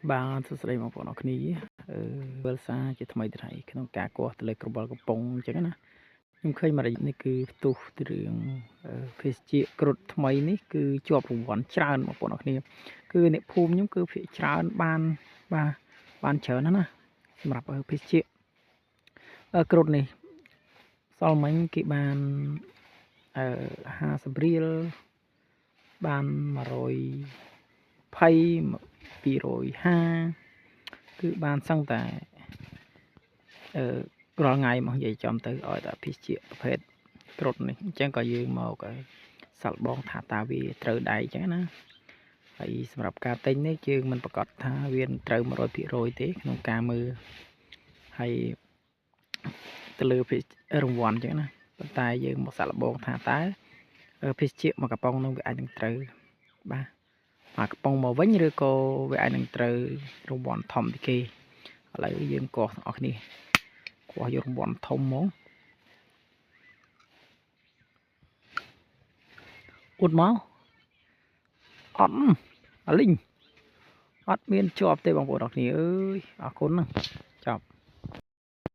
បាទសួស្តីបងប្អូនអរគ្នាវិលសារជាថ្មីទៀតហើយក្នុងការកោះទៅលើក្របល់កំប៉ុងអញ្ចឹងណាខ្ញុំឃើញមួយនេះគឺផ្ទុះទៅរឿងភេសជ្ជៈគ្រុឌថ្មីនេះគឺជាប់រង្វាន់ច្រើនបងប្អូនអរគ្នាគឺអ្នកភូមិខ្ញុំគឺភាគច្រើនបានច្រើនណាស់ណាសម្រាប់ភេសជ្ជៈគ្រុឌនេះសល់មិញគេបាន50រៀលបាន120 250គឺបានសឹងតែរាល់ថ្ងៃមកនិយាយចំទៅឲ្យតែភេសជ្ជៈប្រភេទគ្រុឌនេះអញ្ចឹងក៏យើងមកសាល់បងថាតើវាត្រូវដែរអញ្ចឹងណាហើយសម្រាប់ការទិញនេះយើងមិនប្រកាសថាវាត្រូវ 100% ទេក្នុងការមើលហើយទៅលើរង្វាន់អញ្ចឹងណាប៉ុន្តែយើងមកសាក់លបងថាតើភេសជ្ជៈមួយកំប៉ុងនោះវាអាចនឹងត្រូវបាទមកកំប៉ុងមកវិញឬក៏វាអាចនឹងត្រូវរង្វាន់ធំពីគេឥឡូវយើងកោះទាំងអស់គ្នាកោះយករង្វាន់ធំមកអ៊ុតមកអត់អាលីងអត់មានជាប់ទេបងប្អូនអរគ្នាអើយអរគុណណា